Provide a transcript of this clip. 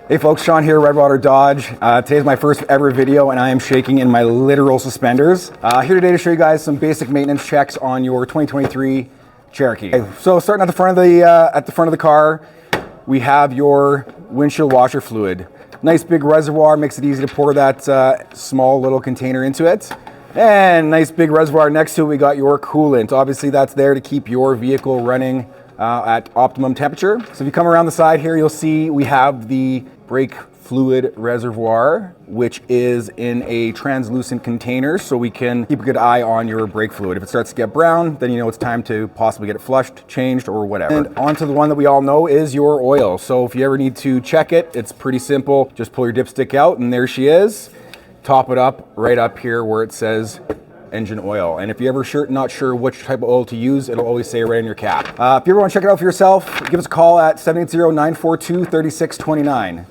Hey folks, Sean here, Redwater Dodge. Today's my first ever video and I am shaking in my literal suspenders. Here today to show you guys some basic maintenance checks on your 2023 Cherokee. Okay, so starting at the front of the car, we have your windshield washer fluid. Nice big reservoir, makes it easy to pour that small little container into it. And nice big reservoir next to it, we got your coolant. Obviously that's there to keep your vehicle running at optimum temperature. So if you come around the side here, you'll see we have the brake fluid reservoir, which is in a translucent container, so we can keep a good eye on your brake fluid. If it starts to get brown, then you know it's time to possibly get it flushed, changed, or whatever. And onto the one that we all know is your oil. So if you ever need to check it, it's pretty simple. Just pull your dipstick out and there she is. Top it up right up here where it says engine oil. And if you're ever not sure which type of oil to use, it'll always say right on your cap. If you ever want to check it out for yourself, give us a call at 780-942-3629.